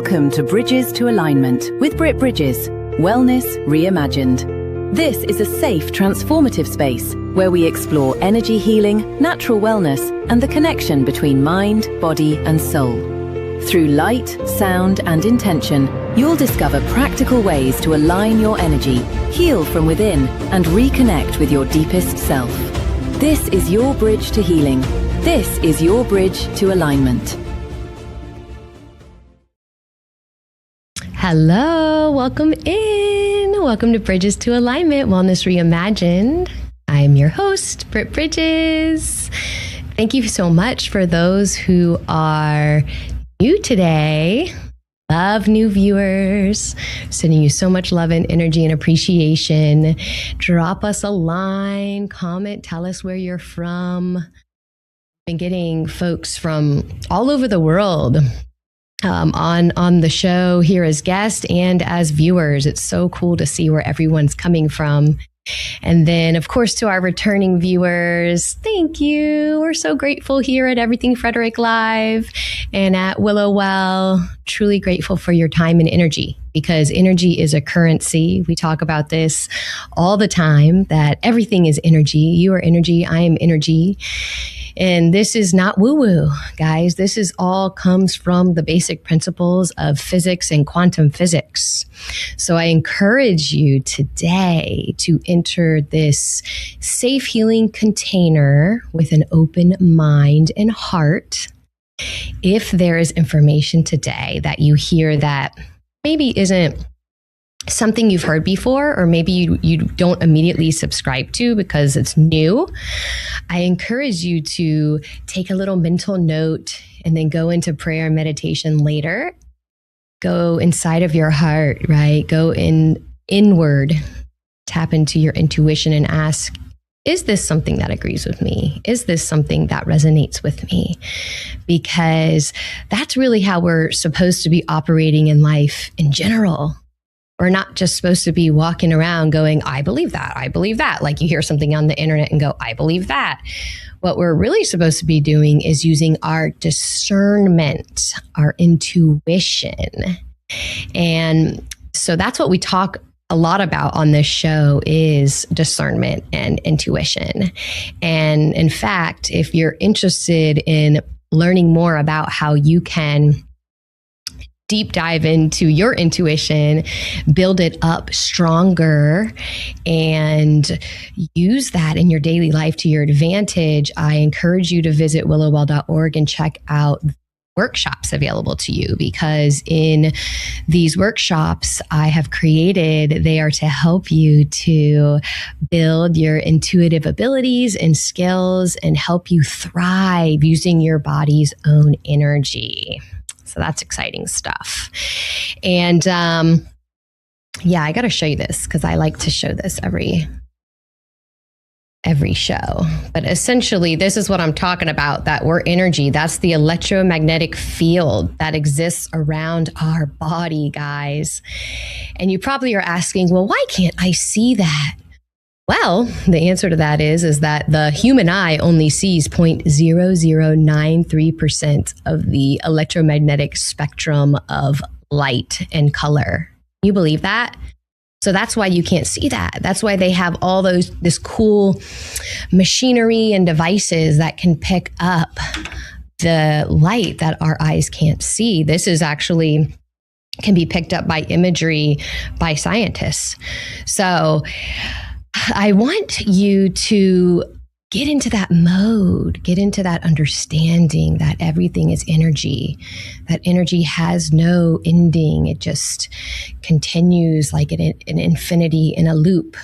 Welcome to Bridges to Alignment with Britt Bridges, Wellness Reimagined. This is a safe, transformative space where we explore energy healing, natural wellness, and the connection between mind, body, and soul. Through light, sound, and intention, you'll discover practical ways to align your energy, heal from within, and reconnect with your deepest self. This is your bridge to healing. This is your bridge to alignment. Hello, welcome in. Welcome to Bridges to Alignment, Wellness Reimagined. I'm your host, Britt Bridges. Thank you so much for those who are new today. Love new viewers. Sending you so much love and energy and appreciation. Drop us a line, comment, tell us where you're from. Been getting folks from all over the world on the show here as guests and as viewers. It's so cool to see where everyone's coming from. And then, of course, to our returning viewers, thank you. We're so grateful here at Everything Frederick Live and at Willow Well. Truly grateful for your time and energy, because energy is a currency. We talk about this all the time, that everything is energy. You are energy. I am energy. And this is not woo-woo, guys. This is all comes from the basic principles of physics and quantum physics. So I encourage you today to enter this safe healing container with an open mind and heart. If there is information today that you hear that maybe isn't something you've heard before, or maybe you don't immediately subscribe to because it's new, I encourage you to take a little mental note and then go into prayer and meditation later. Go inside of your heart, right? Go inward, tap into your intuition and ask, is this something that agrees with me? Is this something that resonates with me? Because that's really how we're supposed to be operating in life in general. We're not just supposed to be walking around going, I believe that, I believe that. Like you hear something on the internet and go, I believe that. What we're really supposed to be doing is using our discernment, our intuition. And so that's what we talk a lot about on this show, is discernment and intuition. And in fact, if you're interested in learning more about how you can deep dive into your intuition, build it up stronger, and use that in your daily life to your advantage, I encourage you to visit willowwell.org and check out workshops available to you, because in these workshops I have created, they are to help you to build your intuitive abilities and skills and help you thrive using your body's own energy. So that's exciting stuff. And yeah, I got to show you this because I like to show this every show. But essentially, this is what I'm talking about, that we're energy. That's the electromagnetic field that exists around our body, guys. And you probably are asking, well, why can't I see that? Well, the answer to that is that the human eye only sees 0.0093% of the electromagnetic spectrum of light and color. You believe that? So that's why you can't see that. That's why they have all this cool machinery and devices that can pick up the light that our eyes can't see. This is actually can be picked up by imagery by scientists. So I want you to get into that mode, get into that understanding that everything is energy, that energy has no ending. It just continues like an infinity in a loop.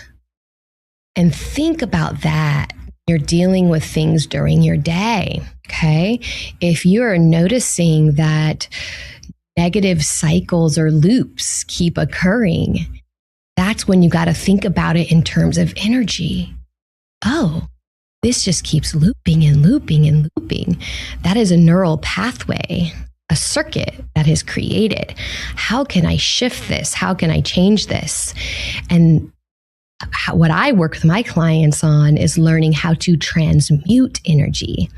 And think about that. You're dealing with things during your day, okay? If you're noticing that negative cycles or loops keep occurring, that's when you got to think about it in terms of energy. Oh, this just keeps looping and looping and looping. That is a neural pathway, a circuit that is created. How can I shift this? How can I change this? And what I work with my clients on is learning how to transmute energy.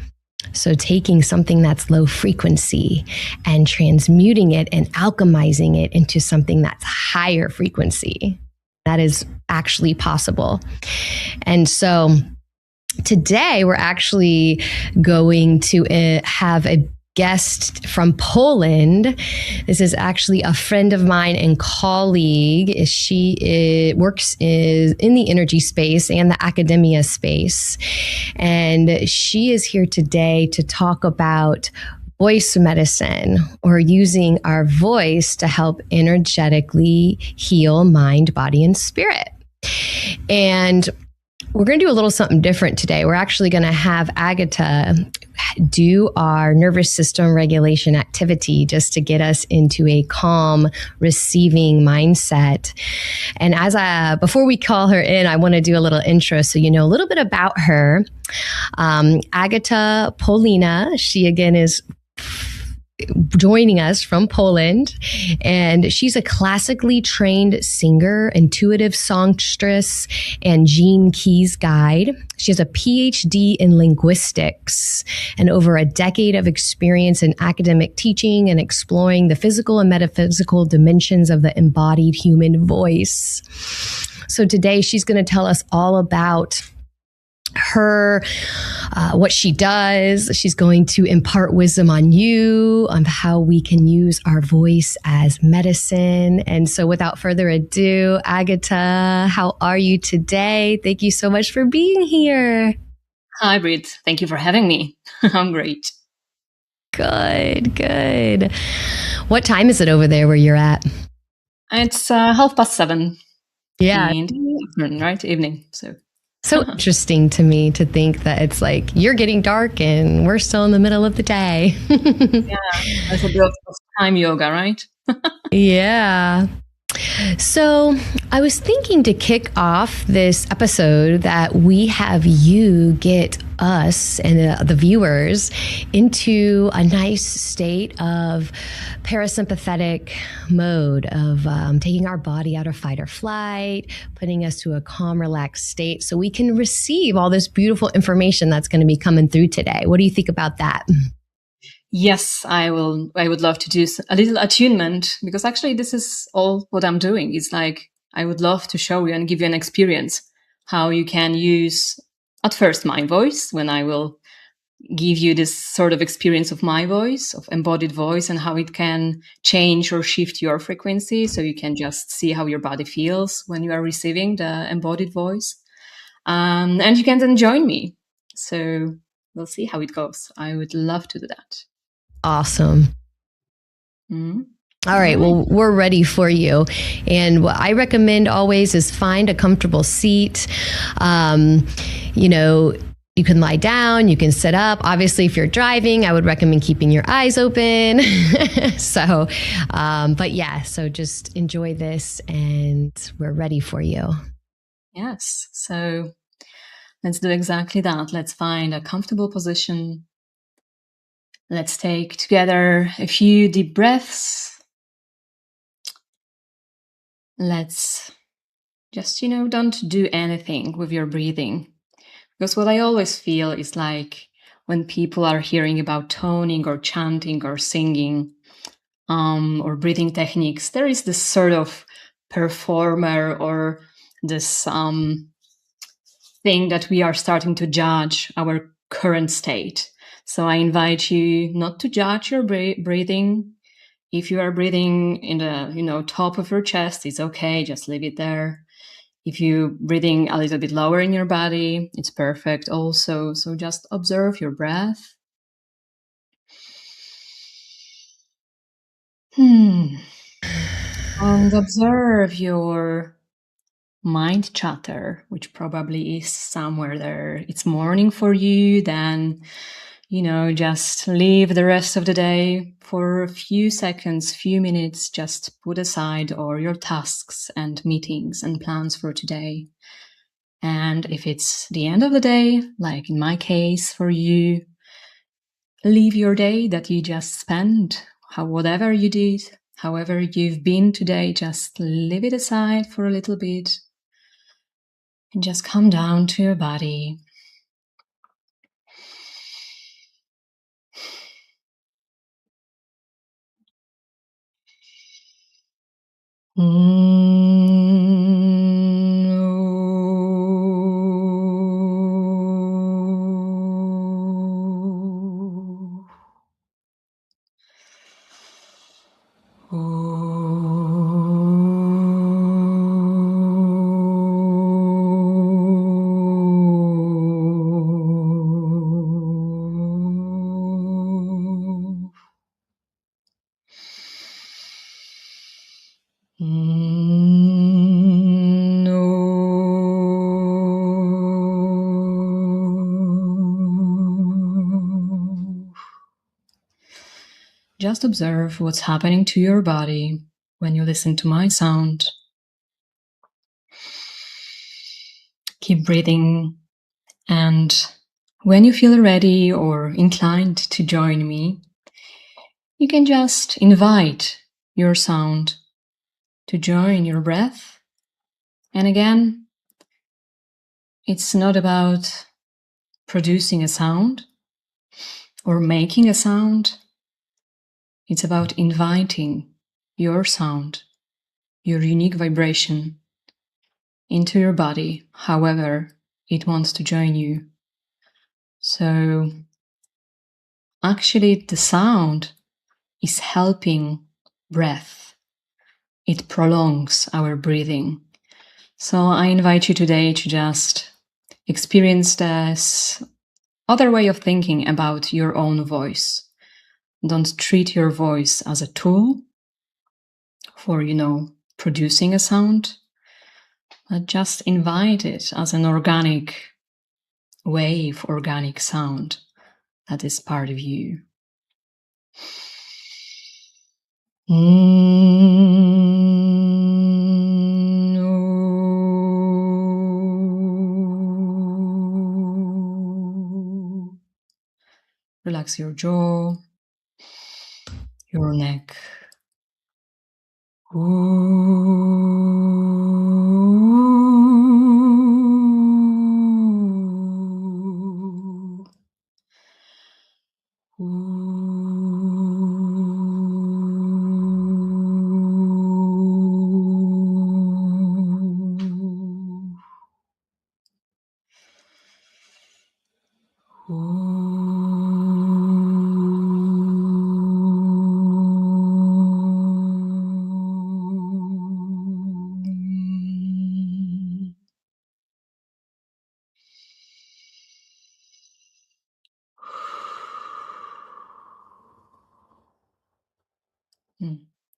So taking something that's low frequency and transmuting it and alchemizing it into something that's higher frequency. That is actually possible. And so today we're actually going to have a guest from Poland. This is actually a friend of mine and colleague. She works in the energy space and the academia space. And she is here today to talk about voice medicine, or using our voice to help energetically heal mind, body, and spirit. And we're going to do a little something different today. We're actually going to have Agata do our nervous system regulation activity just to get us into a calm, receiving mindset. And before we call her in, I want to do a little intro so you know a little bit about her. Agata Pawlina, she again is joining us from Poland, and she's a classically trained singer, intuitive songstress, and Gene Keys guide. She has a PhD in linguistics and over a decade of experience in academic teaching and exploring the physical and metaphysical dimensions of the embodied human voice. So today she's going to tell us all about her, what she does. She's going to impart wisdom on you on how we can use our voice as medicine. And so without further ado, Agata, how are you today? Thank you so much for being here. Hi, Brit. Thank you for having me. I'm great. Good. What time is it over there where you're at? It's 7:30. Yeah. In the afternoon, right? Evening. So interesting to me to think that it's like you're getting dark and we're still in the middle of the day. Yeah, that's a bit of time yoga, right? Yeah. So I was thinking to kick off this episode that we have you get us and the viewers into a nice state of parasympathetic mode of taking our body out of fight or flight, putting us to a calm, relaxed state so we can receive all this beautiful information that's going to be coming through today. What do you think about that? Yes, I would love to do a little attunement, because actually this is all what I'm doing. It's like I would love to show you and give you an experience how you can use at first my voice, when I will give you this sort of experience of my voice, of embodied voice, and how it can change or shift your frequency. So you can just see how your body feels when you are receiving the embodied voice. And you can then join me. So we'll see how it goes. I would love to do that. Awesome. Mm-hmm. All right. Well, we're ready for you. And what I recommend always is find a comfortable seat. You can lie down, you can sit up. Obviously, if you're driving, I would recommend keeping your eyes open. So just enjoy this, and we're ready for you. Yes. So let's do exactly that. Let's find a comfortable position. Let's take together a few deep breaths. Let's just, don't do anything with your breathing. Because what I always feel is like when people are hearing about toning or chanting or singing or breathing techniques, there is this sort of performer or this thing that we are starting to judge our current state. So I invite you not to judge your breathing. If you are breathing in the top of your chest, it's okay, just leave it there. If you're breathing a little bit lower in your body, it's perfect also. So just observe your breath. And observe your mind chatter, which probably is somewhere there. It's morning for you, then just leave the rest of the day for a few seconds, few minutes, just put aside all your tasks and meetings and plans for today. And if it's the end of the day, like in my case for you, leave your day that you just spent, whatever you did, however you've been today, just leave it aside for a little bit and just come down to your body. Just observe what's happening to your body when you listen to my sound. Keep breathing, and when you feel ready or inclined to join me, you can just invite your sound to join your breath. And again, it's not about producing a sound or making a sound. It's about inviting your sound, your unique vibration, into your body, however it wants to join you. So actually, the sound is helping breath. It prolongs our breathing. So I invite you today to just experience this other way of thinking about your own voice. Don't treat your voice as a tool for, producing a sound, but just invite it as an organic wave, organic sound that is part of you. Relax your jaw, your neck.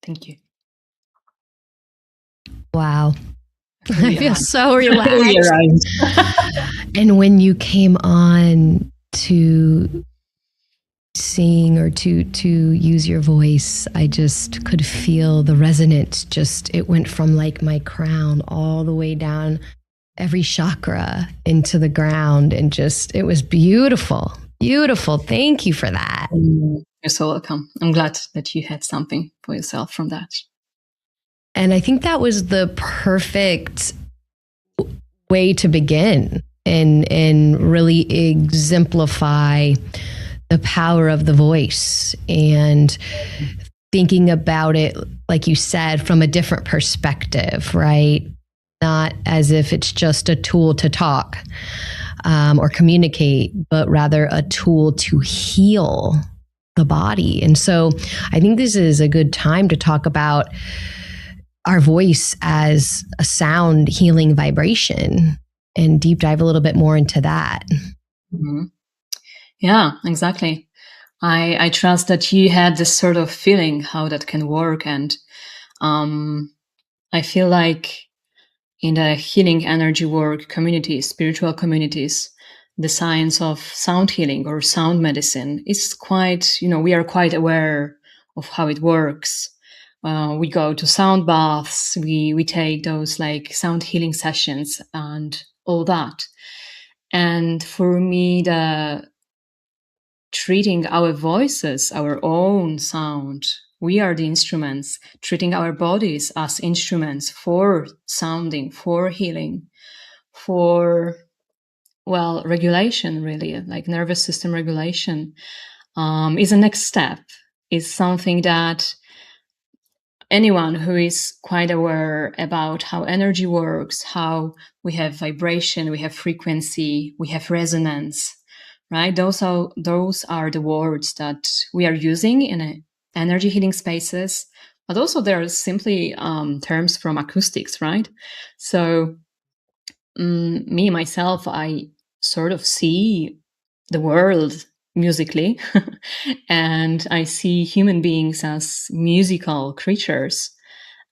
Thank you. Wow. I feel so relaxed. Right. And when you came on to sing or to use your voice, I just could feel the resonance. Just it went from like my crown all the way down every chakra into the ground, and just it was beautiful. Beautiful. Thank you for that. You're so welcome. I'm glad that you had something for yourself from that. And I think that was the perfect way to begin and really exemplify the power of the voice and thinking about it, like you said, from a different perspective, right? Not as if it's just a tool to talk or communicate, but rather a tool to heal the body. And so I think this is a good time to talk about our voice as a sound healing vibration and deep dive a little bit more into that. Mm-hmm. Yeah, exactly. I trust that you had this sort of feeling how that can work. And I feel like in the healing energy work communities, spiritual communities, the science of sound healing or sound medicine is quite, we are quite aware of how it works. We go to sound baths, we take those like sound healing sessions and all that. And for me, the treating our voices, our own sound, we are the instruments, treating our bodies as instruments for sounding, for healing, for, regulation, really, like nervous system regulation, is a next step, is something that anyone who is quite aware about how energy works, how we have vibration, we have frequency, we have resonance, right? Those are the words that we are using in energy healing spaces, but also there are simply terms from acoustics, right? So me, myself, I sort of see the world musically, and I see human beings as musical creatures.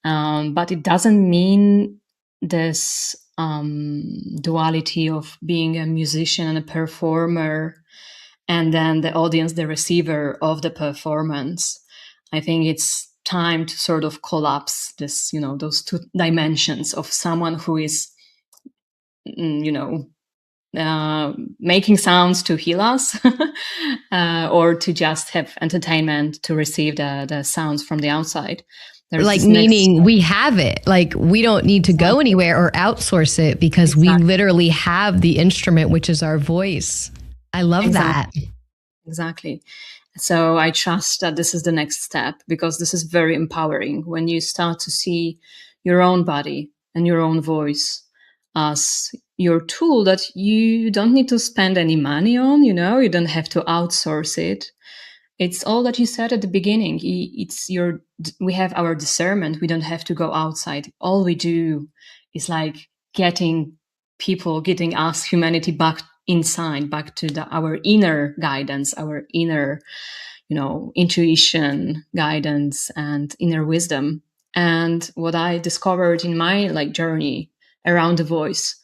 But it doesn't mean this duality of being a musician and a performer, and then the audience, the receiver of the performance. I think it's time to sort of collapse this, those two dimensions of someone who is, making sounds to heal us, or to just have entertainment to receive the sounds from the outside. Like, meaning we have it, like we don't need to go anywhere or outsource it, because we literally have the instrument, which is our voice. I love that. Exactly. So I trust that this is the next step, because this is very empowering when you start to see your own body and your own voice as your tool that you don't need to spend any money on, you don't have to outsource it. It's all that you said at the beginning. We have our discernment. We don't have to go outside. All we do is like getting us, humanity, back inside, back to our inner guidance, our inner, intuition, guidance, and inner wisdom. And what I discovered in my journey around the voice,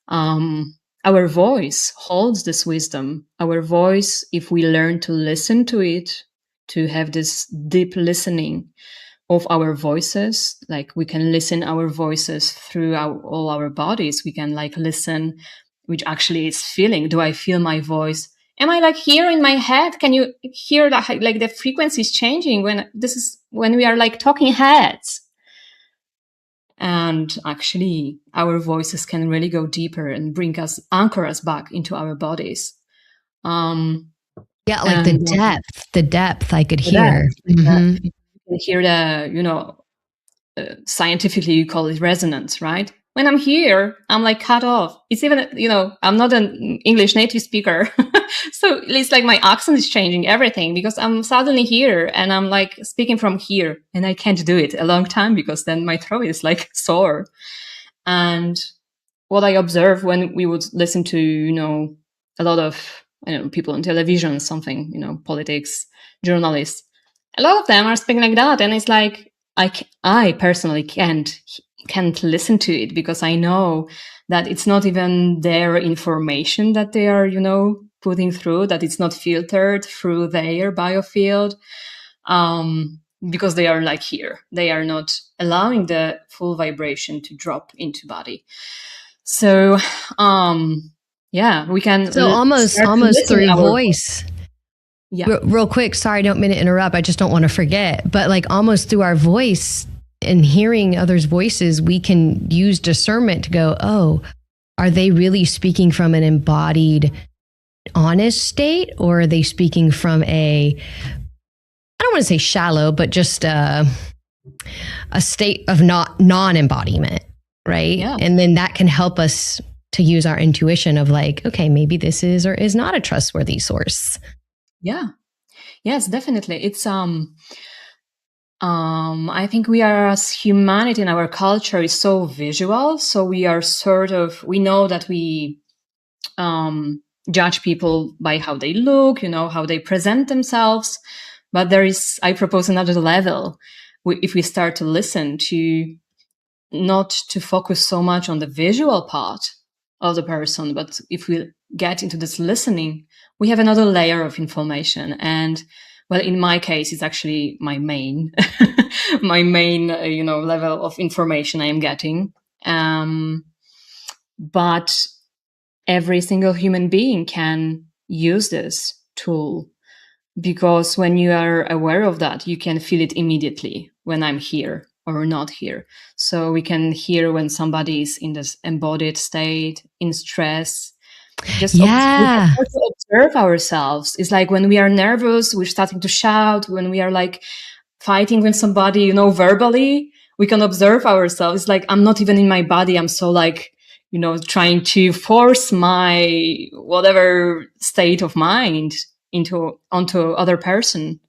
our voice holds this wisdom. Our voice, if we learn to listen to it, to have this deep listening of our voices, like we can listen our voices through all our bodies. We can listen, which actually is feeling. Do I feel my voice? Am I here in my head? Can you hear that the frequency is changing when we are talking heads? And actually, our voices can really go deeper and anchor us back into our bodies. The depth I could hear. You can hear scientifically you call it resonance, right? When I'm here, I'm cut off. It's even, I'm not an English native speaker. So it's my accent is changing everything, because I'm suddenly here and I'm speaking from here, and I can't do it a long time because then my throat is sore. And what I observe when we would listen to, a lot of, people on television, something, politics, journalists, a lot of them are speaking like that. And it's I personally can't listen to it, because I know that it's not even their information that they are, putting through, that it's not filtered through their biofield, because they are here. They are not allowing the full vibration to drop into body. So, we can. So almost through voice. Yeah. Real quick, sorry, I don't mean to interrupt. I just don't want to forget. But almost through our voice and hearing others' voices, we can use discernment to go, oh, are they really speaking from an embodied, honest state? Or are they speaking from I don't want to say shallow, but just a state of non-embodiment, right? Yeah. And then that can help us to use our intuition of okay, maybe this is or is not a trustworthy source. Yeah. Yes, definitely. It's I think we are, as humanity in our culture, is so visual. So we are we know that we judge people by how they look, how they present themselves. But I propose another level. If we start to listen, to not to focus so much on the visual part of the person, but if we get into this listening, we have another layer of information. And well, in my case, it's actually my main level of information I am getting. But every single human being can use this tool, because when you are aware of that, you can feel it immediately when I'm here or not here. So we can hear when somebody is in this embodied state, in stress. Just observe ourselves. It's when we are nervous, we're starting to shout. When we are fighting with somebody, verbally, we can observe ourselves. It's like, I'm not even in my body. I'm so like, trying to force my whatever state of mind onto other person.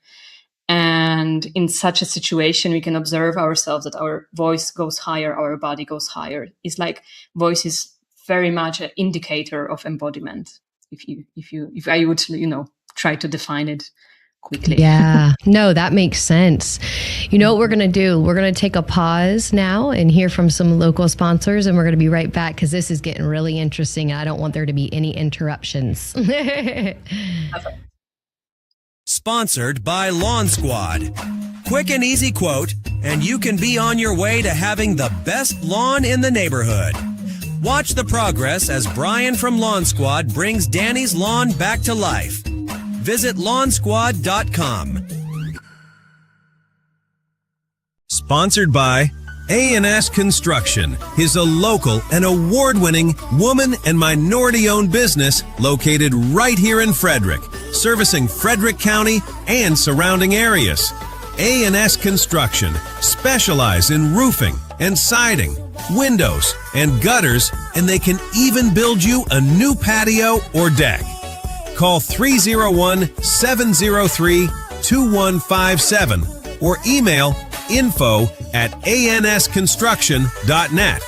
And in such a situation, we can observe ourselves that our voice goes higher, our body goes higher. It's like voice is very much an indicator of embodiment. If I would, try to define it quickly. Yeah, no, that makes sense. You know what we're going to do? We're going to take a pause now and hear from some local sponsors, and we're going to be right back because this is getting really interesting. And I don't want there to be any interruptions. Sponsored by Lawn Squad. Quick and easy quote, and you can be on your way to having the best lawn in the neighborhood. Watch the progress as Brian from Lawn Squad brings Danny's lawn back to life. Visit lawnsquad.com. Sponsored by A&S Construction is a local and award-winning woman and minority-owned business located right here in Frederick, servicing Frederick County and surrounding areas. A&S Construction specialize in roofing and siding, windows and gutters, and they can even build you a new patio or deck. Call 301-703-2157 or email info@ansconstruction.net.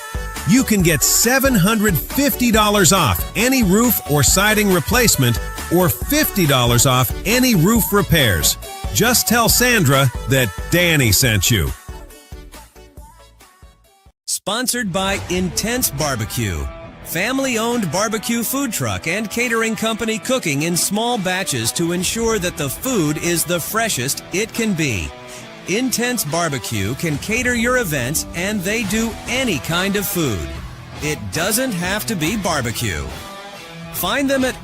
You can get $750 off any roof or siding replacement or $50 off any roof repairs. Just tell Sandra that Danny sent you. Sponsored by Intense Barbecue. Family-owned barbecue food truck and catering company cooking in small batches to ensure that the food is the freshest it can be. Intense Barbecue can cater your events, and they do any kind of food. It doesn't have to be barbecue. Find them at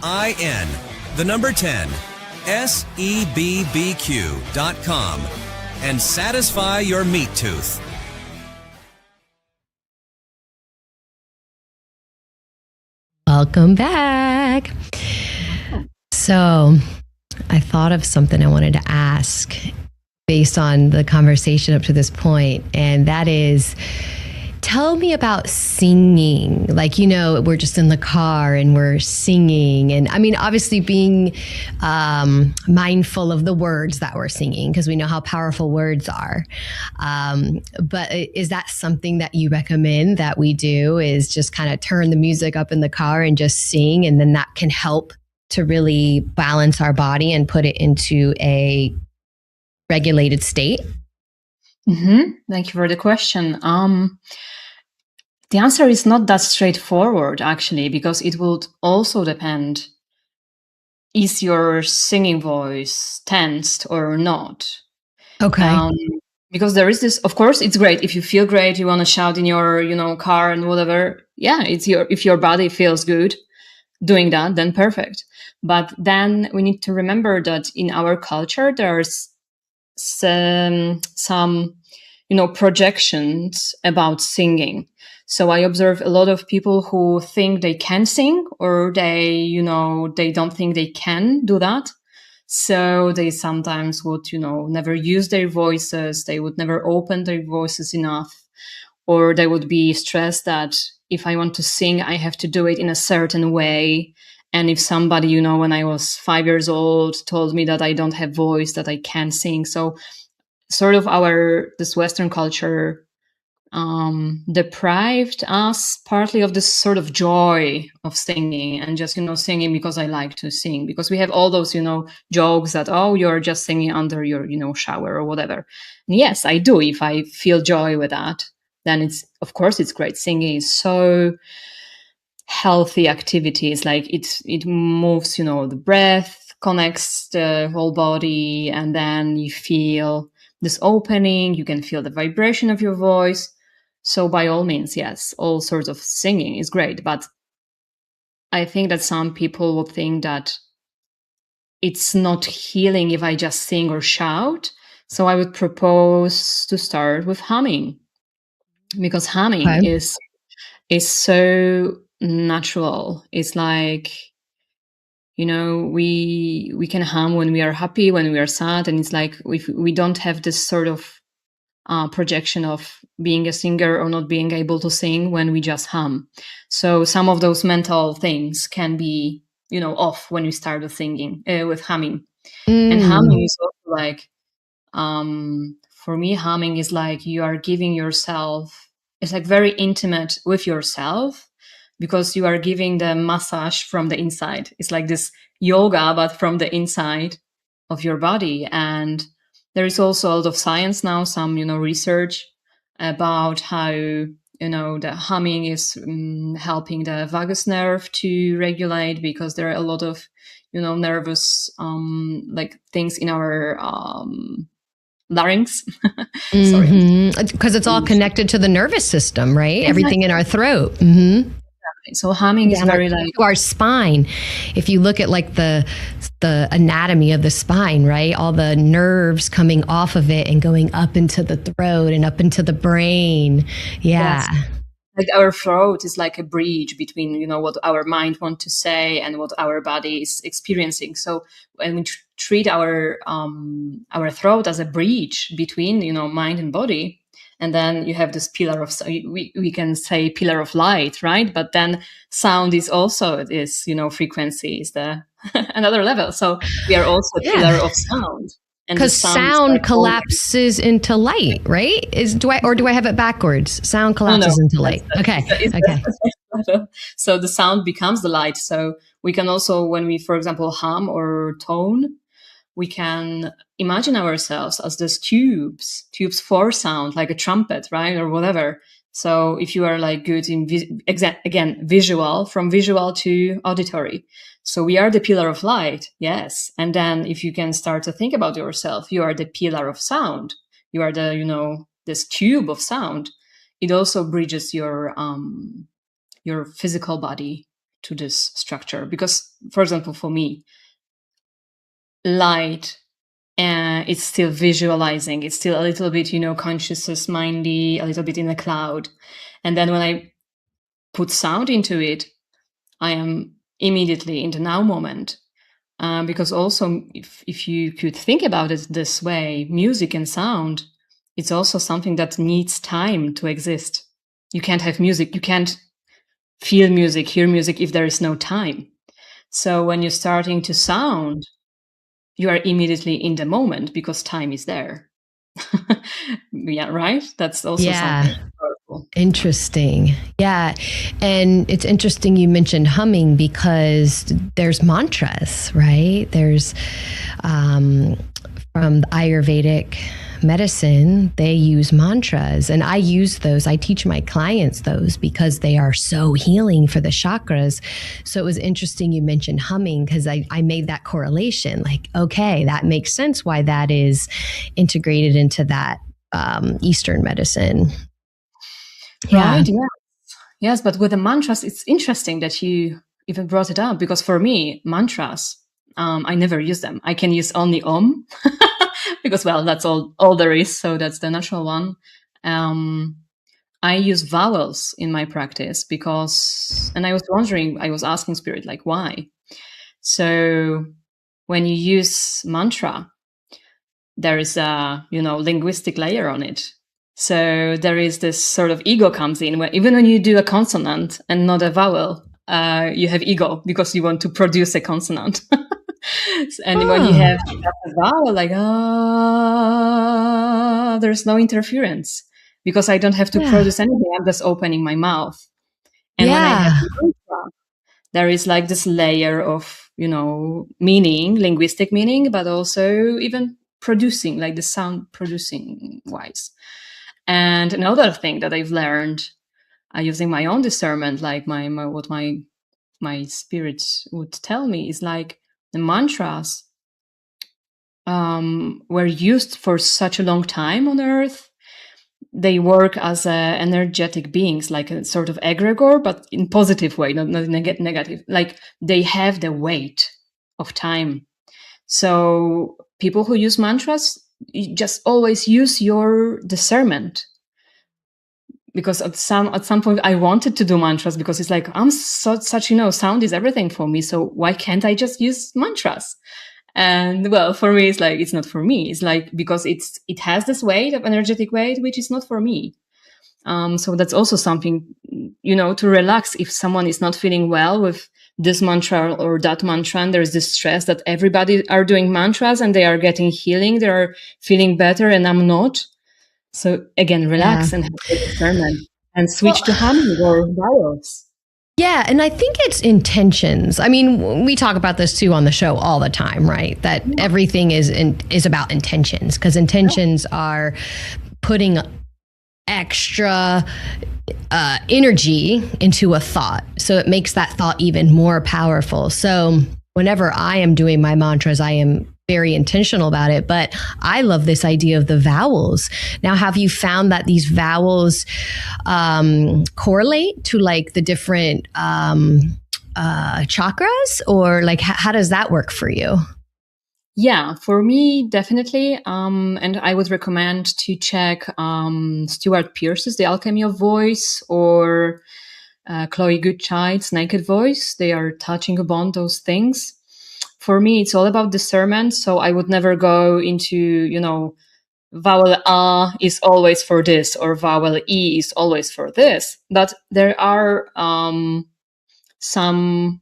sebbq.com and satisfy your meat tooth. Welcome back. So I thought of something I wanted to ask based on the conversation up to this point, and that is, tell me about singing. Like, we're just in the car and we're singing. And I mean, obviously being mindful of the words that we're singing, because we know how powerful words are. But is that something that you recommend that we do, is just kind of turn the music up in the car and just sing? And then that can help to really balance our body and put it into a regulated state? Mm-hmm. Thank you for the question. The answer is not that straightforward, actually, because it would also depend, is your singing voice tensed or not? Okay. Because there is this, of course, it's great. If you feel great, you want to shout in your, car and whatever. Yeah, if your body feels good doing that, then perfect. But then we need to remember that in our culture, there's some projections about singing. So I observe a lot of people who think they can sing, or they don't think they can do that. So they sometimes would, never use their voices. They would never open their voices enough, or they would be stressed that if I want to sing, I have to do it in a certain way. And if somebody, when I was 5 years old, told me that I don't have voice, that I can't sing. So sort of this Western culture deprived us partly of this sort of joy of singing, and just, singing because I like to sing, because we have all those, jokes that, oh, you're just singing under your, shower or whatever. And yes, I do. If I feel joy with that, then of course it's great. Singing is so healthy activity. It's like it moves, the breath connects the whole body, and then you feel this opening, you can feel the vibration of your voice. So by all means, yes, all sorts of singing is great. But I think that some people would think that it's not healing if I just sing or shout. So I would propose to start with humming, because humming is so natural. It's like, we can hum when we are happy, when we are sad, and it's like if we don't have this sort of projection of being a singer or not being able to sing when we just hum. So some of those mental things can be, off when we start with singing, with humming. And humming is also like, for me, humming is like you are giving yourself, it's like very intimate with yourself, because you are giving the massage from the inside. It's like this yoga, but from the inside of your body. And there is also a lot of science now, some, research about how, the humming is helping the vagus nerve to regulate, because there are a lot of, nervous, like things in our larynx. Sorry. Because it's all connected to the nervous system, right? Exactly. Everything in our throat. So humming is very like to our spine. If you look at like the anatomy of the spine, right? All the nerves coming off of it and going up into the throat and up into the brain. Yeah. Yes. Like our throat is like a bridge between, what our mind wants to say and what our body is experiencing. So when we treat our throat as a bridge between, mind and body, and then you have this pillar of, we can say pillar of light, right? But then sound is also this, frequency is the another level. So we are also a pillar of sound. Because sound collapses into light, right? Do I have it backwards? Sound collapses into light. Okay. So the sound becomes the light. So we can also, when we, for example, hum or tone, we can imagine ourselves as these tubes for sound, like a trumpet, right? Or whatever. So if you are like good in, visual, from visual to auditory. So we are the pillar of light, yes. And then if you can start to think about yourself, you are the pillar of sound. You are the, this tube of sound. It also bridges your physical body to this structure. Because, for example, for me, light, it's still visualizing. It's still a little bit, consciousness mindy, a little bit in the cloud. And then when I put sound into it, I am immediately in the now moment. Because also, if you could think about it this way, music and sound, it's also something that needs time to exist. You can't have music, you can't feel music, hear music if there is no time. So when you're starting to sound, you are immediately in the moment because time is there. Yeah, right? That's also something powerful. Interesting. Yeah. And it's interesting you mentioned humming, because there's mantras, right? There's from the Ayurvedic medicine, they use mantras, and I use those. I teach my clients those because they are so healing for the chakras. So it was interesting you mentioned humming, because I made that correlation. Like, okay, that makes sense why that is integrated into that Eastern medicine. Yeah. Right. Yeah. Yes, but with the mantras, it's interesting that you even brought it up, because for me, mantras, I never use them. I can use only Om. Because, well, that's all there is. So that's the natural one. I use vowels in my practice because, and I was asking Spirit, like, why? So when you use mantra, there is a, linguistic layer on it. So there is this sort of ego comes in, where even when you do a consonant and not a vowel, you have ego because you want to produce a consonant. And when you have a vowel, like, there's no interference because I don't have to produce anything. I'm just opening my mouth. And when I have mantra, there is like this layer of, meaning, linguistic meaning, but also even producing, like the sound producing wise. And another thing that I've learned using my own discernment, like what my spirit would tell me is like the mantras were used for such a long time on Earth. They work as energetic beings, like a sort of egregore, but in positive way, not negative. Like they have the weight of time. So people who use mantras, you just always use your discernment. because at some point I wanted to do mantras, because it's like, I'm such, sound is everything for me. So why can't I just use mantras? And well, for me, it's like, it's not for me. It's like, because it has this weight of energetic weight, which is not for me. So that's also something, to relax if someone is not feeling well with this mantra or that mantra. And there's this stress that everybody are doing mantras and they are getting healing. They are feeling better and I'm not. So again, relax and have the discernment and switch to humming or vowels. Yeah, and I think it's intentions. I mean, we talk about this too on the show all the time, right? That everything is about intentions, because intentions are putting extra energy into a thought. So it makes that thought even more powerful. So whenever I am doing my mantras, I am very intentional about it. But I love this idea of the vowels. Now, have you found that these vowels correlate to like the different chakras, or like how does that work for you? Yeah, for me, definitely. And I would recommend to check Stuart Pearce's The Alchemy of Voice, or Chloe Goodchild's Naked Voice. They are touching upon those things. For me, it's all about discernment. So I would never go into, vowel A is always for this, or vowel E is always for this. But there are some,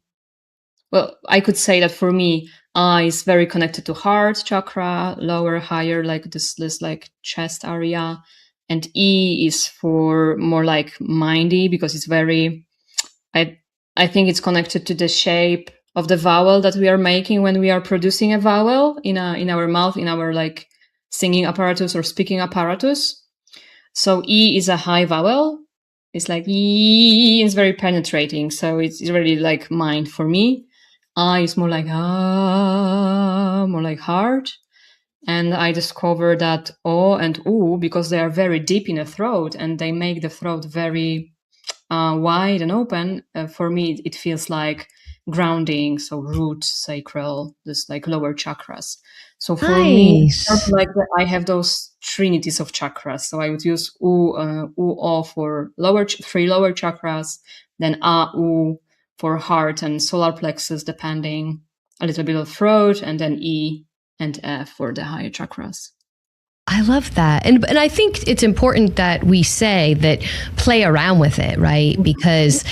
well, I could say that for me, A is very connected to heart chakra, lower, higher, like this like chest area. And E is for more like mindy, because it's very, I think it's connected to the shape of the vowel that we are making when we are producing a vowel in our mouth, in our like singing apparatus or speaking apparatus. So E is a high vowel. It's like E, it's very penetrating. So it's really like mind for me. I is more like more like heart. And I discovered that O and U, because they are very deep in the throat and they make the throat very wide and open. For me, it feels like grounding. So root, sacral, this like lower chakras. So for me, it's like I have those trinities of chakras. So I would use U, O for three lower chakras, then A, U for heart and solar plexus, depending, a little bit of throat, and then E and F for the higher chakras. I love that. And I think it's important that we say that, play around with it, right? Because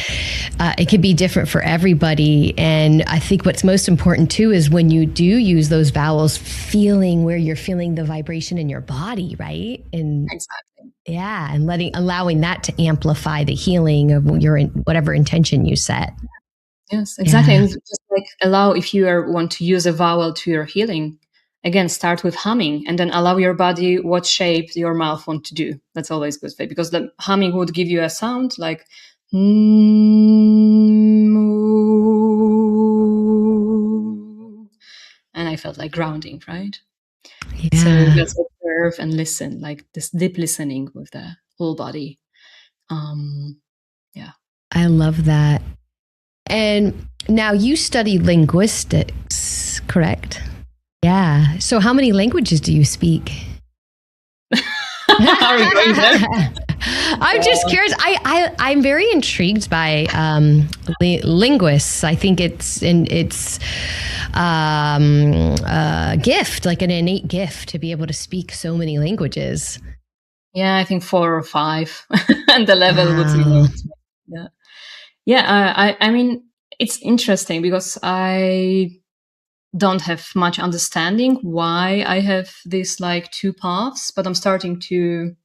it can be different for everybody. And I think what's most important too is when you do use those vowels, feeling where you're feeling the vibration in your body, right? And exactly. Yeah, and allowing that to amplify the healing of your whatever intention you set. Yes, exactly. Yeah. And just like allow, if you want to use a vowel to your healing, again, start with humming and then allow your body what shape your mouth wants to do. That's always good, because the humming would give you a sound like and I felt like grounding, right? Yeah. So just observe and listen, like this deep listening with the whole body. Yeah. I love that. And now you study linguistics, correct? Yeah. So how many languages do you speak? Are we going there? I'm just curious. I'm very intrigued by linguists. I think it's a gift, like an innate gift, to be able to speak so many languages. Yeah, I think 4 or 5, and the level would be. Yeah. I mean, it's interesting because I don't have much understanding why I have these like 2 paths, but I'm starting to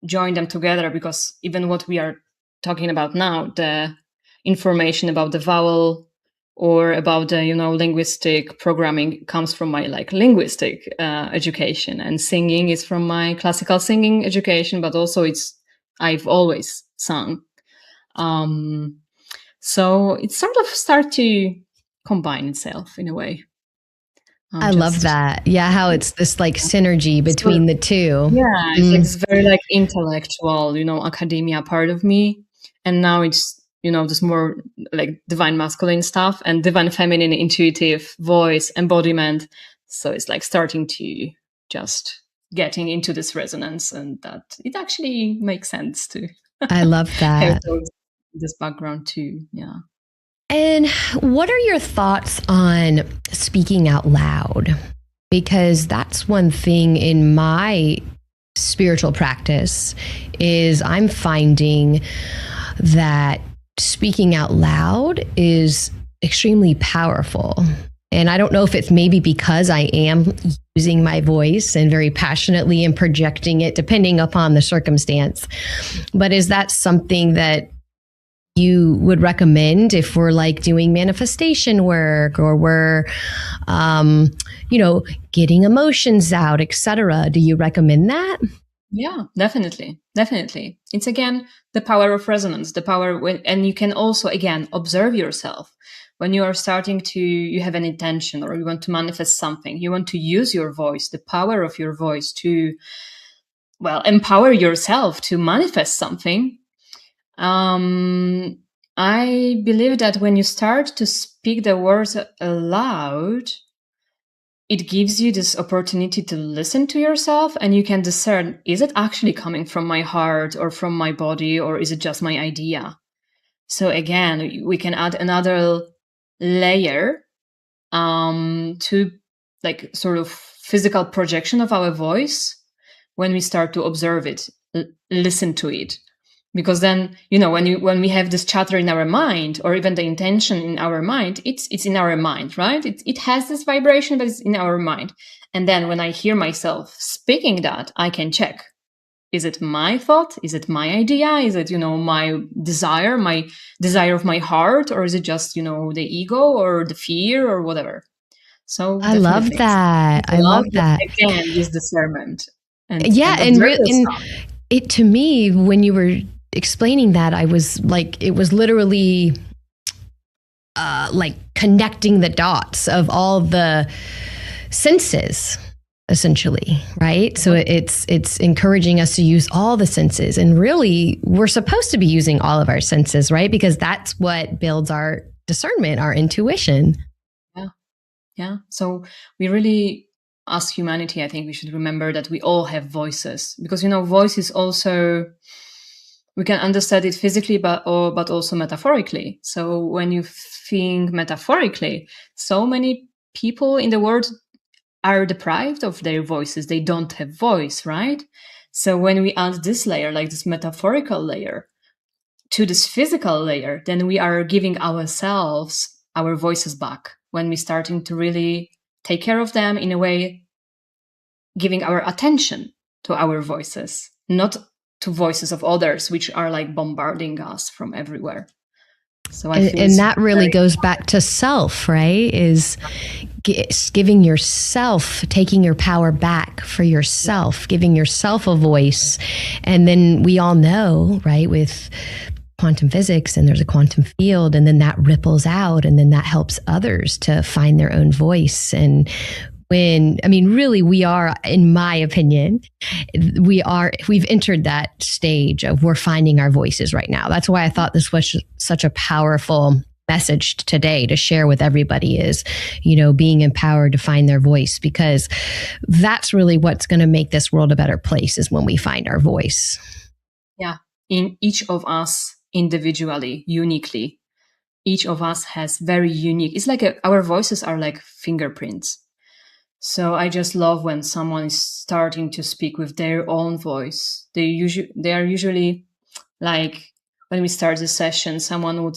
join them together, because even what we are talking about now, the information about the vowel or about the linguistic programming comes from my like linguistic education, and singing is from my classical singing education, but also I've always sung. So it sort of starts to combine itself in a way. I love that. Yeah, how it's this like synergy between the two. Yeah, it's very like intellectual, academia part of me. And now it's, there's more like divine masculine stuff and divine feminine, intuitive voice, embodiment. So it's like starting to just getting into this resonance, and that it actually makes sense to I love have that. this background too. Yeah. And what are your thoughts on speaking out loud? Because that's one thing in my spiritual practice is I'm finding that speaking out loud is extremely powerful. And I don't know if it's maybe because I am using my voice and very passionately and projecting it depending upon the circumstance. But is that something that you would recommend if we're like doing manifestation work or we're, getting emotions out, etc.? Do you recommend that? Yeah, definitely. Definitely. It's again the power of resonance, the power and you can also again observe yourself when you are starting to, you have an intention or you want to manifest something, you want to use your voice, the power of your voice to, well, empower yourself to manifest something. I believe that when you start to speak the words aloud, it gives you this opportunity to listen to yourself and you can discern, is it actually coming from my heart or from my body, or is it just my idea? So again, we can add another layer to like sort of physical projection of our voice when we start to observe it, listen to it. Because then, when we have this chatter in our mind, or even the intention in our mind, it's in our mind, right? It has this vibration, but it's in our mind. And then when I hear myself speaking that, I can check. Is it my thought? Is it my idea? Is it, my desire of my heart? Or is it just, the ego or the fear or whatever? So I love that. I love that. Again, use discernment. And it to me, when you were explaining that, I was like, it was literally like connecting the dots of all the senses, essentially, right? So it's encouraging us to use all the senses, and really we're supposed to be using all of our senses, right? Because that's what builds our discernment, our intuition. Yeah. So we really, as humanity, I think we should remember that we all have voices, because voice is also, we can understand it physically, but also metaphorically. So when you think metaphorically, so many people in the world are deprived of their voices. They don't have voice, right? So when we add this layer, like this metaphorical layer, to this physical layer, then we are giving ourselves our voices back. When we're starting to really take care of them, in a way, giving our attention to our voices, not to voices of others, which are like bombarding us from everywhere. So and that really goes back to self, right? Is giving yourself, taking your power back for yourself, giving yourself a voice. And then we all know, right, with quantum physics, and there's a quantum field, and then that ripples out, and then that helps others to find their own voice. And really, we are, in my opinion, we've entered that stage of we're finding our voices right now. That's why I thought this was such a powerful message today to share with everybody is, being empowered to find their voice, because that's really what's going to make this world a better place, is when we find our voice. Yeah. In each of us individually, uniquely, each of us has very unique, it's like our voices are like fingerprints. So I just love when someone is starting to speak with their own voice. They are usually like, when we start the session, someone would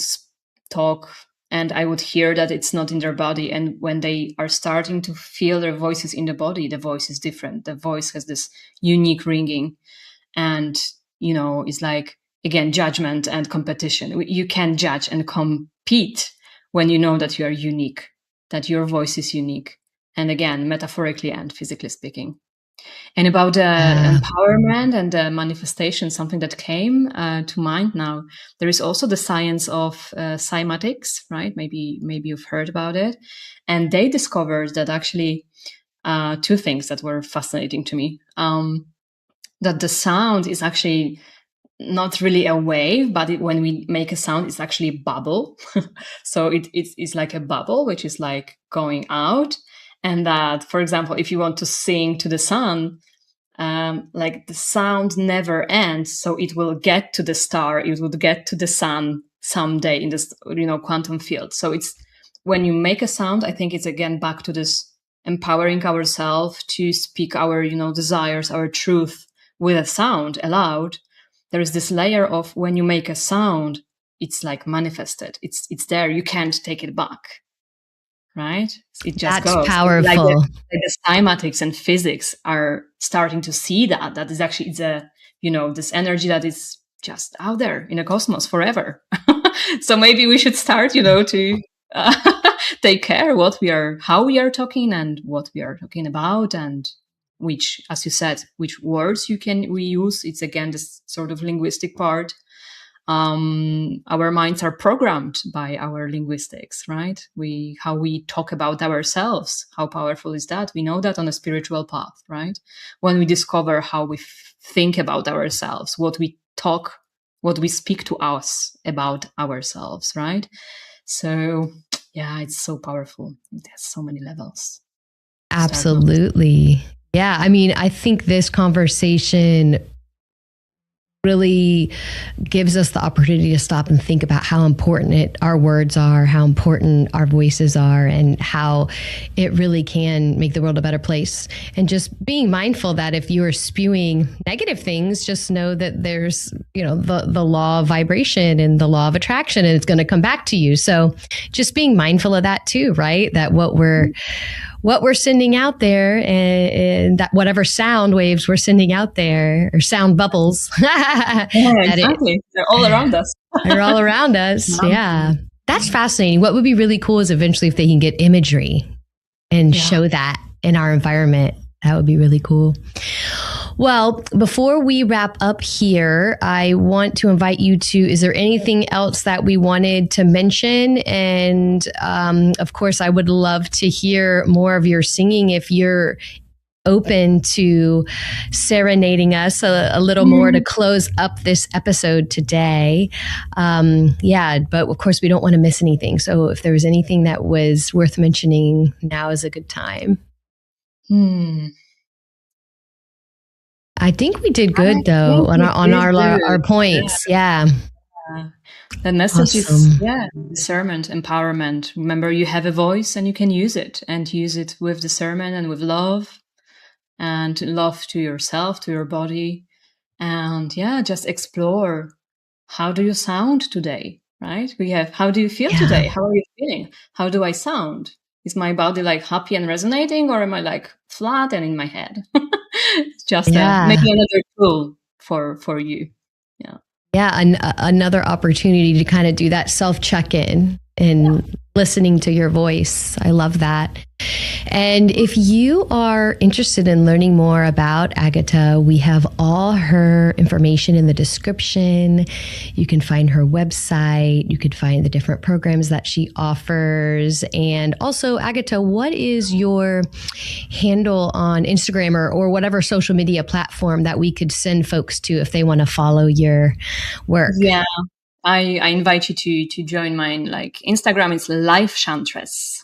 talk and I would hear that it's not in their body. And when they are starting to feel their voices in the body, the voice is different. The voice has this unique ringing, and, it's like, again, judgment and competition. You can judge and compete when you know that you are unique, that your voice is unique. And again, metaphorically and physically speaking. And about empowerment and manifestation, something that came to mind now, there is also the science of cymatics, right? Maybe you've heard about it. And they discovered that actually two things that were fascinating to me. That the sound is actually not really a wave, but when we make a sound, it's actually a bubble. So it's like a bubble, which is like going out. And that, for example, if you want to sing to the sun, like the sound never ends, so it will get to the star, it will get to the sun someday in this, quantum field. So it's when you make a sound, I think it's again back to this empowering ourselves to speak our, desires, our truth with a sound aloud. There is this layer of when you make a sound, it's like manifested. It's there. You can't take it back. Right? It just That's goes. powerful. Like the cymatics and physics are starting to see that is actually, it's a, this energy that is just out there in the cosmos forever. So maybe we should start, to take care how we are talking and what we are talking about, and which, as you said, which words we use. It's again this sort of linguistic part. Our minds are programmed by our linguistics, right? How we talk about ourselves. How powerful is that? We know that on a spiritual path, right? When we discover how we think about ourselves, what we speak to us about ourselves, right? So yeah, it's so powerful. It has so many levels. Absolutely. Yeah. I mean, I think this conversation really gives us the opportunity to stop and think about how important our words are, how important our voices are, and how it really can make the world a better place. And just being mindful that if you are spewing negative things, just know that there's, the law of vibration and the law of attraction, and it's going to come back to you. So just being mindful of that too, right? That what we're sending out there, and that whatever sound waves we're sending out there, or sound bubbles. Yeah, exactly. They're all around us. They're all around us. Yeah. That's fascinating. What would be really cool is eventually if they can get imagery and show that in our environment. That would be really cool. Well, before we wrap up here, I want to invite you to, is there anything else that we wanted to mention? And of course, I would love to hear more of your singing if you're open to serenading us a little more to close up this episode today. But of course, we don't want to miss anything. So if there was anything that was worth mentioning, now is a good time. I think we did good though on our points. Yeah. The message is discernment, empowerment. Remember, you have a voice and you can use it with discernment and with love, and love to yourself, to your body. And just explore, how do you sound today, right? How do you feel today? How are you feeling? How do I sound? Is my body like happy and resonating, or am I like flat and in my head? It's just maybe another tool for you. And another opportunity to kind of do that self-check-in and listening to your voice. I love that. And if you are interested in learning more about Agata, we have all her information in the description. You can find her website. You could find the different programs that she offers. And also, Agata, what is your handle on Instagram or whatever social media platform that we could send folks to if they want to follow your work? Yeah. I invite you to join mine. Like Instagram, it's Life Chantress.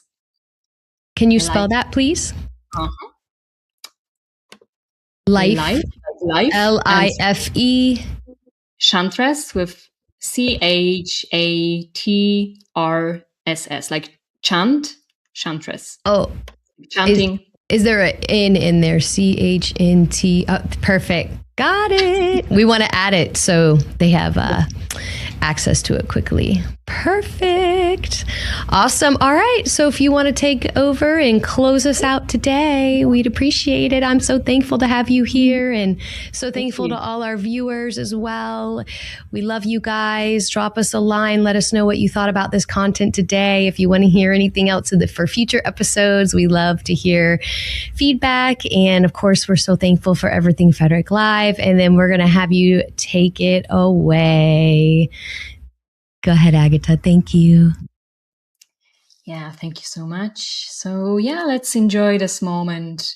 Can you spell that, please? Life. Life. Chantress with CHATRSS, like chant, chantress. Oh, chanting. Is there an N in there? CHNT. Oh, perfect. Got it. We want to add it so they have access to it quickly. Perfect. Awesome. All right. So if you want to take over and close us out today, we'd appreciate it. I'm so thankful to have you here, and so thankful to all our viewers as well. We love you guys. Drop us a line. Let us know what you thought about this content today. If you want to hear anything else for future episodes, we love to hear feedback. And of course, we're so thankful for everything Frederick Live. And then we're going to have you take it away. Go ahead, Agata. Thank you. Yeah, thank you so much. So let's enjoy this moment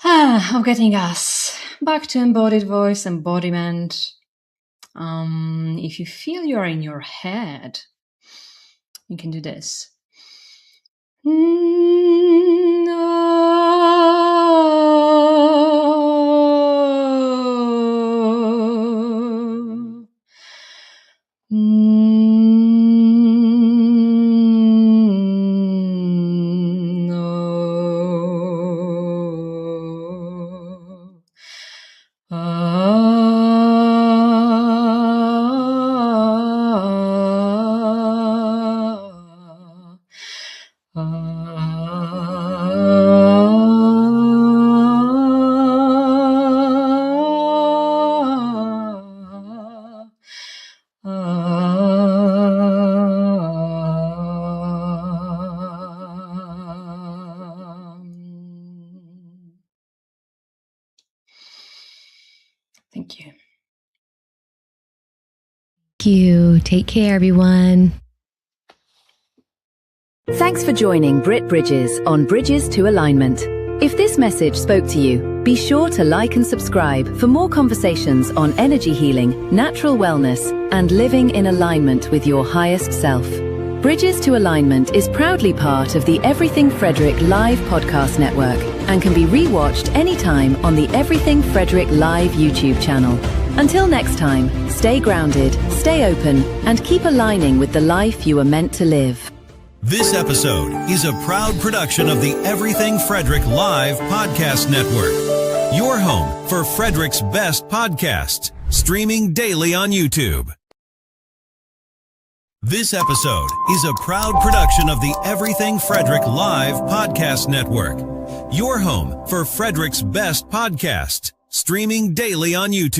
of getting us back to embodied voice, embodiment. If you feel you're in your head, you can do this. Thank you. Thank you. Take care, everyone. Thanks for joining Britt Bridges on Bridges to Alignment. If this message spoke to you, be sure to like and subscribe for more conversations on energy healing, natural wellness, and living in alignment with your highest self. Bridges to Alignment is proudly part of the Everything Frederick Live podcast network and can be rewatched anytime on the Everything Frederick Live YouTube channel. Until next time, stay grounded, stay open, and keep aligning with the life you are meant to live. This episode is a proud production of the Everything Frederick Live podcast network. Your home for Frederick's best podcasts, streaming daily on YouTube. This episode is a proud production of the Everything Frederick Live podcast network. Your home for Frederick's best podcasts, streaming daily on YouTube.